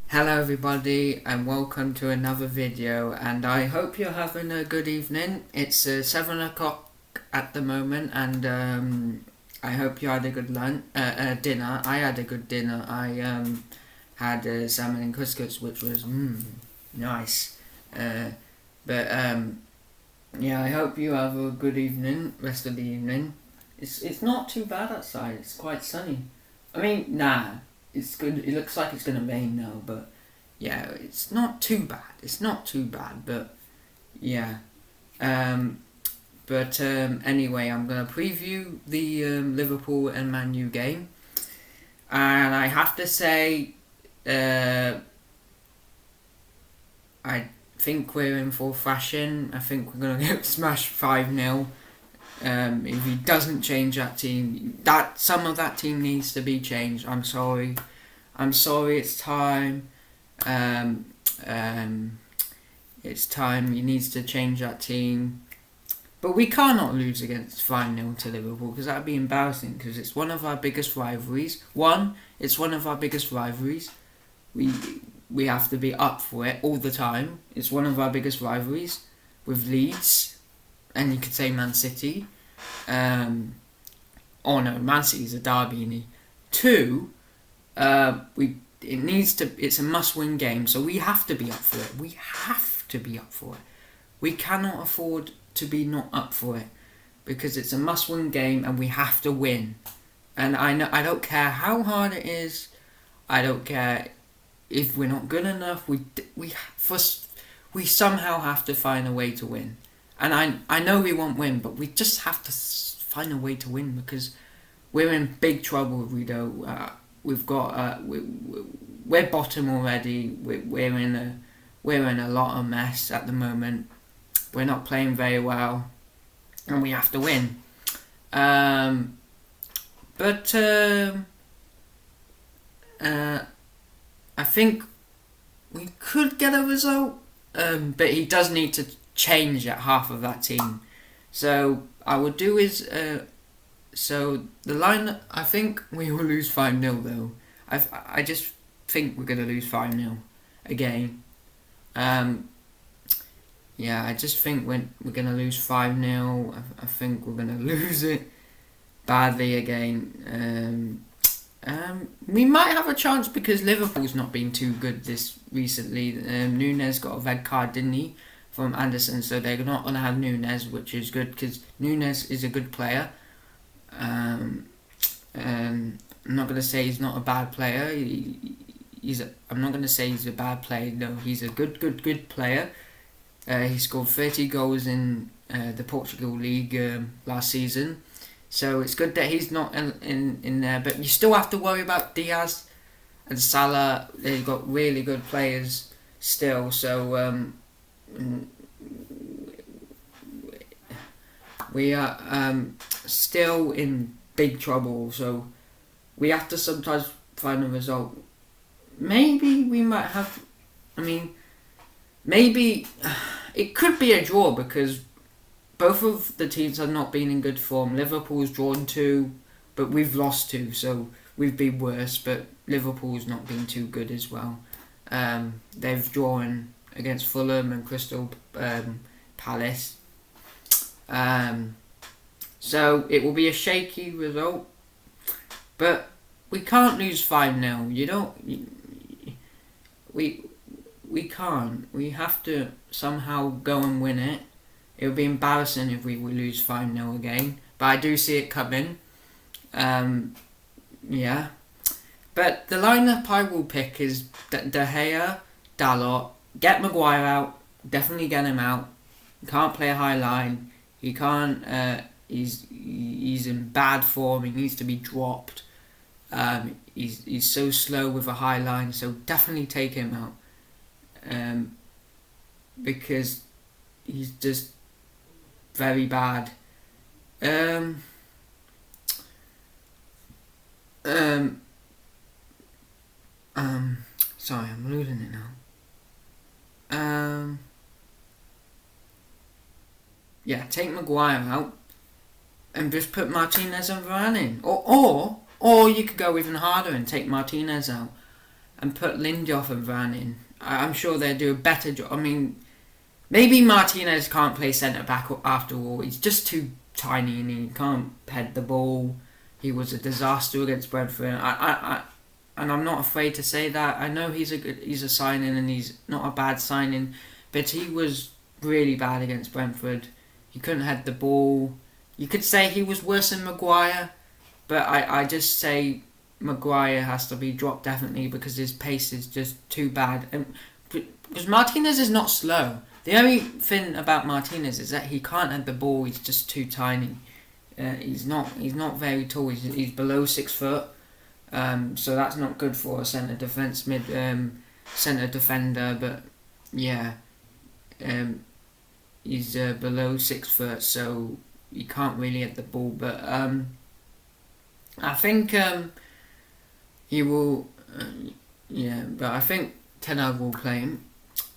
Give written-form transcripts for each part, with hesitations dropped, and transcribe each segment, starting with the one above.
Hello everybody and welcome to another video, and I hope you're having a good evening. It's 7 o'clock at the moment, and I hope you had a good dinner. I had a good dinner. I had salmon and couscous, which was nice. Yeah, I hope you have a good rest of the evening. It's not too bad outside. It's quite sunny. I mean, nah. It's good. It looks like it's gonna rain now, but yeah, it's not too bad. It's not too bad, but yeah. Anyway, I'm gonna preview the Liverpool and Man U game, and I have to say, I think we're in for thrashing. I think we're gonna get smashed 5-0. If he doesn't change that team, some of that team needs to be changed. I'm sorry. It's time. It's time. He needs to change that team. But we cannot lose against 5-0 to Liverpool, because that would be embarrassing. Because it's one of our biggest rivalries. It's one of our biggest rivalries. We have to be up for it all the time. It's one of our biggest rivalries with Leeds. And you could say Man City. Man City's a derby. It's a must-win game, so we have to be up for it. We cannot afford to be not up for it, because it's a must-win game and we have to win. And I don't care how hard it is. I don't care if we're not good enough. We somehow have to find a way to win. And I know we won't win, but we just have to find a way to win, because we're in big trouble if we don't. We're bottom already. We're in a lot of mess at the moment. We're not playing very well, and we have to win. I think we could get a result, but he does need to change at half of that team. So I would do is so the line. I think we will lose 5-0 though. I just think we're gonna lose 5-0 again. Yeah, I just think we're gonna lose 5-0. I think we're gonna lose it badly again. We might have a chance, because Liverpool's not been too good this recently. Nunes got a red card, didn't he, from Anderson, so they're not going to have Nunes, which is good, because Nunes is a good player. I'm not going to say he's not a bad player. I'm not going to say he's a bad player. No, he's a good player. He scored 30 goals in the Portugal League last season, so it's good that he's not in there. But you still have to worry about Diaz and Salah. They've got really good players still, so we are still in big trouble, so we have to sometimes find a result. Maybe we might have. Maybe it could be a draw, because both of the teams have not been in good form. Liverpool's drawn 2, but we've lost 2, so we've been worse. But Liverpool's not been too good as well. They've drawn against Fulham and Crystal Palace. So it will be a shaky result, but we can't lose 5-0. We can't. We have to somehow go and win it. It would be embarrassing if we lose 5-0 again, but I do see it coming. Yeah. But the lineup I will pick is De Gea, Dalot. Get Maguire out. Definitely get him out. He can't play a high line. He can't. He's in bad form. He needs to be dropped. He's so slow with a high line. So definitely take him out. Because he's just very bad. Sorry, I'm losing it now. Yeah, take Maguire out and just put Martinez and Varane in. Or you could go even harder and take Martinez out and put Lindelof and Varane in. I'm sure they'll do a better job. I mean, maybe Martinez can't play centre back after all. He's just too tiny and he can't head the ball. He was a disaster against Brentford. And I'm not afraid to say that. I know he's a signing and he's not a bad signing, but he was really bad against Brentford. He couldn't head the ball. You could say he was worse than Maguire, but I just say Maguire has to be dropped definitely because his pace is just too bad. And because Martinez is not slow. The only thing about Martinez is that he can't head the ball. He's just too tiny. He's not very tall. He's below 6 foot. So that's not good for a centre defender. But yeah, he's below 6 foot, so he can't really hit the ball. But I think he will. But I think Ten Hag will play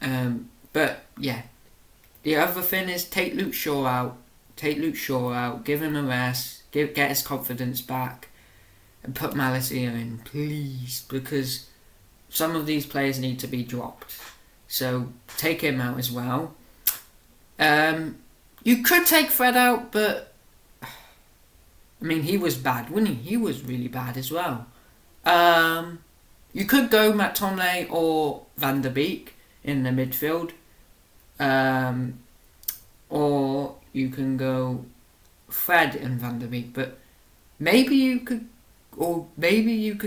him. But yeah, the other thing is take Luke Shaw out. Give him a rest. Get his confidence back, and put Malacia in, please, because some of these players need to be dropped. So take him out as well. You could take Fred out, but I mean he was bad, wasn't he? He was really bad as well. You could go McTominay or Van der Beek in the midfield, or you can go Fred and Van der Beek, but maybe you could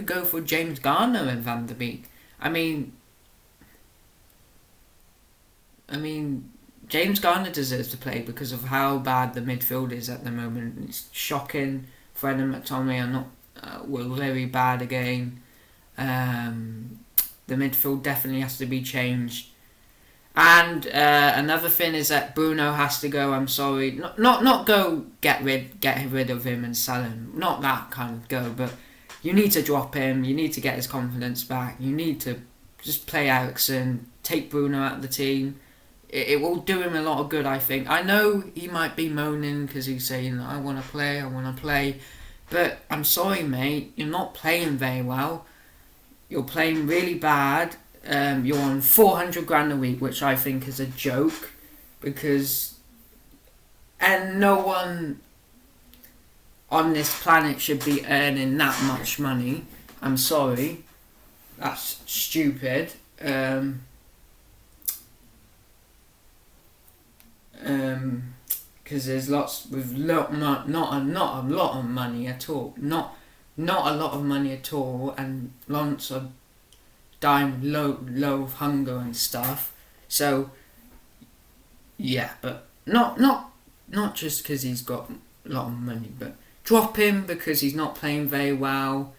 go for James Garner and Van der Beek. I mean, James Garner deserves to play because of how bad the midfield is at the moment. It's shocking. Fred and McTominay are not were very bad again. The midfield definitely has to be changed. And another thing is that Bruno has to go. I'm sorry, not go get rid of him and sell him. Not that kind of go, but you need to drop him. You need to get his confidence back. You need to just play Eriksen. Take Bruno out of the team. It will do him a lot of good, I think. I know he might be moaning because he's saying, I want to play. But I'm sorry, mate. You're not playing very well. You're playing really bad. You're on 400 grand a week, which I think is a joke, and no one on this planet should be earning that much money. I'm sorry, that's stupid. Because there's lots with not a lot of money at all, not a lot of money at all, and lots of dying low of hunger and stuff. So yeah, but not just because he's got a lot of money, but drop him because he's not playing very well.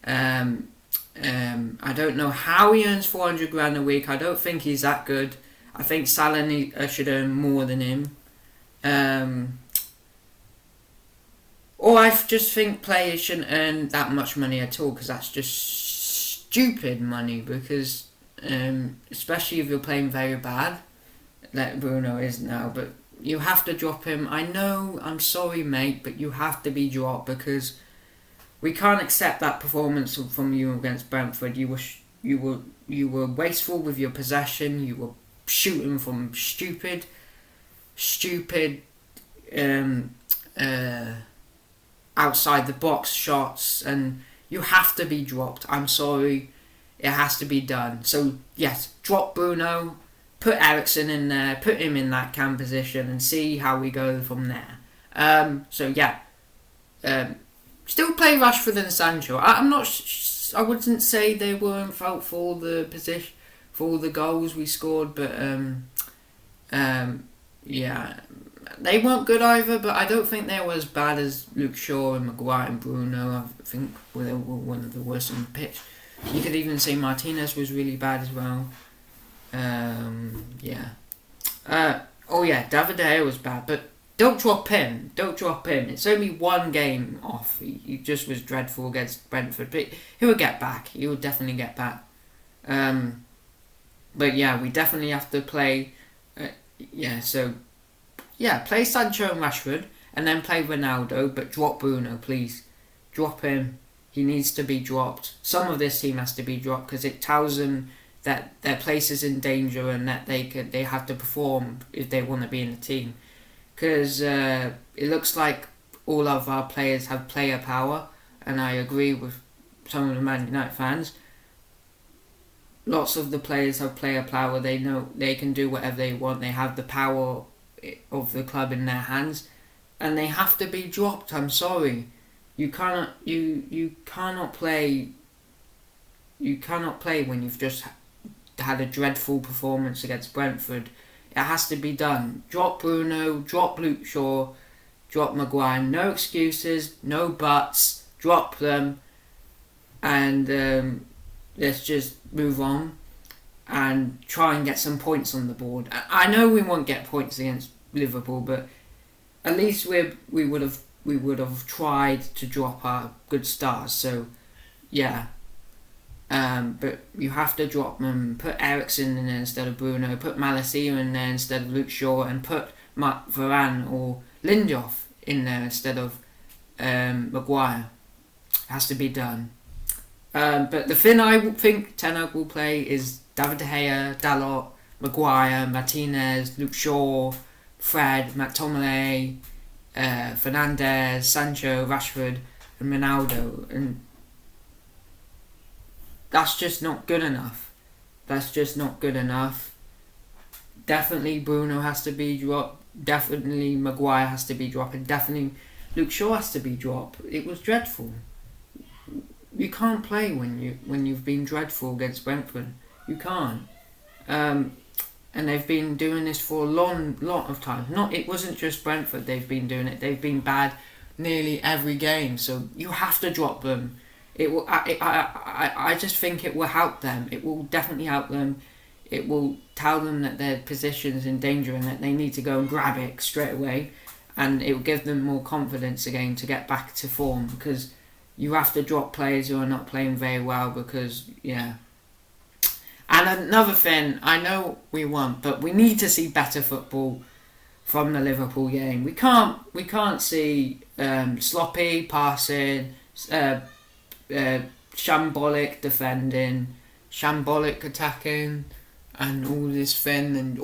I don't know how he earns 400 grand a week. I don't think he's that good. I think Salah should earn more than him. Or I just think players shouldn't earn that much money at all, because that's just stupid money, because especially if you're playing very bad, like Bruno is now. But you have to drop him. I know, I'm sorry, mate, but you have to be dropped, because we can't accept that performance from you against Brentford. You were wasteful with your possession. You were shooting from stupid outside the box shots, and you have to be dropped. I'm sorry, it has to be done. So yes, drop Bruno, put Eriksen in there, put him in that cam position, and see how we go from there. Still play Rashford and Sancho. I wouldn't say they weren't fault for all the position, for all the goals we scored, but they weren't good either. But I don't think they were as bad as Luke Shaw and Maguire and Bruno. I think they were one of the worst on the pitch. You could even say Martinez was really bad as well. David De Gea was bad, but don't drop him. It's only one game off. He just was dreadful against Brentford, but he will get back. He will definitely get back. But yeah, we definitely have to play. Play Sancho and Rashford, and then play Ronaldo, but drop Bruno, please. Drop him. He needs to be dropped. Some of this team has to be dropped because it tells them that their place is in danger and that they have to perform if they want to be in the team. Because it looks like all of our players have player power, and I agree with some of the Man United fans. Lots of the players have player power. They know they can do whatever they want. They have the power of the club in their hands, and they have to be dropped. I'm sorry, you cannot play. You cannot play when you've just had a dreadful performance against Brentford. It has to be done. Drop Bruno, drop Luke Shaw, drop Maguire. No excuses, no buts. Drop them, and let's just move on and try and get some points on the board. I know we won't get points against Liverpool, but at least we would have tried to drop our good stars. So yeah. But you have to drop them. Put Eriksen in there instead of Bruno. Put Malacia in there instead of Luke Shaw, and put Varane or Lindelof in there instead of Maguire. It has to be done. But the thing I think Ten Hag will play is David De Gea, Dalot, Maguire, Martinez, Luke Shaw, Fred, McTominay, Fernandes, Sancho, Rashford, and Ronaldo, and that's just not good enough. Definitely Bruno has to be dropped. Definitely Maguire has to be dropped. And definitely Luke Shaw has to be dropped. It was dreadful. You can't play when you've been dreadful against Brentford. You can't. And they've been doing this for a lot of time. It wasn't just Brentford they've been doing it. They've been bad nearly every game. So you have to drop them. It will. I just think it will help them. It will definitely help them. It will tell them that their position's in danger and that they need to go and grab it straight away, and it will give them more confidence again to get back to form. Because you have to drop players who are not playing very well. Because yeah. And another thing, I know we won, but we need to see better football from the Liverpool game. We can't see sloppy passing. Shambolic defending, shambolic attacking, and all this thing, and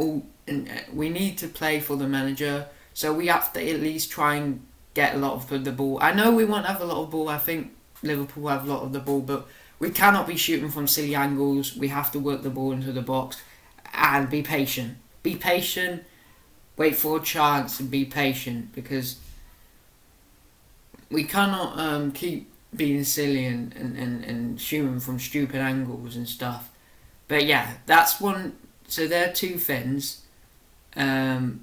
we need to play for the manager. So we have to at least try and get a lot of the ball. I know we won't have a lot of ball. I think Liverpool have a lot of the ball, but we cannot be shooting from silly angles. We have to work the ball into the box and be patient. Be patient. Wait for a chance and be patient, because we cannot keep being silly and shooting from stupid angles and stuff. But yeah, that's one. So there are two things. So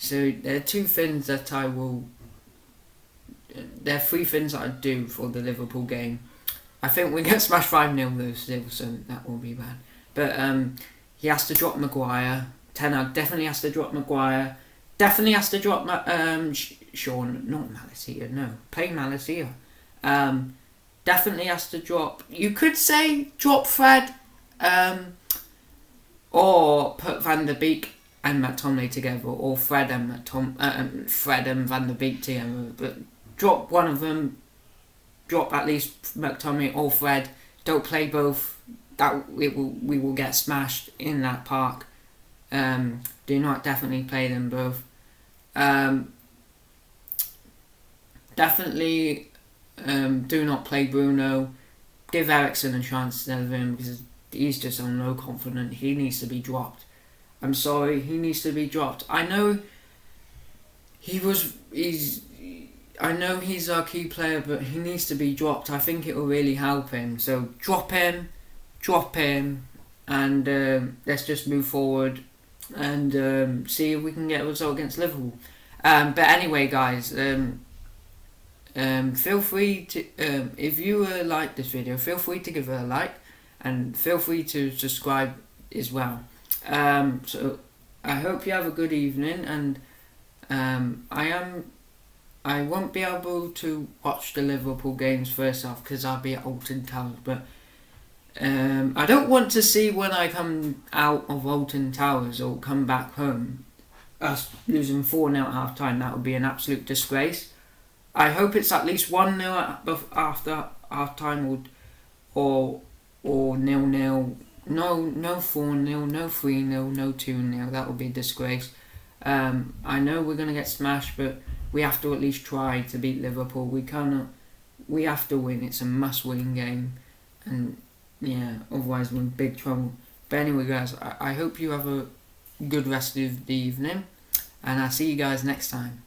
there are two things that I will. There are three things that I do for the Liverpool game. I think we get smashed 5-0 though still, so that will be bad. But he has to drop Maguire. Ten Hag definitely has to drop Maguire. Definitely has to drop Sean, not Malacia, no. Play Malacia. Definitely has to drop. You could say drop Fred, or put Van der Beek and McTominay together, or Fred and Van der Beek together. But drop one of them. Drop at least McTominay or Fred. Don't play both. We will get smashed in that park. Do not definitely play them both. Definitely do not play Bruno. Give Eriksen a chance instead of him, because he's just on low confidence. He needs to be dropped. I'm sorry, he needs to be dropped. I know I know he's our key player, but he needs to be dropped. I think it will really help him. So drop him, and let's just move forward and see if we can get a result against Liverpool. But anyway, guys, feel free to, if you like this video, feel free to give it a like, and feel free to subscribe as well. So I hope you have a good evening, and I won't be able to watch the Liverpool games first off because I'll be at Alton Towers, but I don't want to see when I come out of Alton Towers or come back home. us losing 4-0 at half time. That would be an absolute disgrace. I hope it's at least 1-0 after half time, or 0-0. No 4-0, no 3-0, no 2-0. That would be a disgrace. I know we're gonna get smashed, but we have to at least try to beat Liverpool. We have to win. It's a must-win game, and yeah, otherwise we're in big trouble. But anyway, guys, I hope you have a good rest of the evening, and I'll see you guys next time.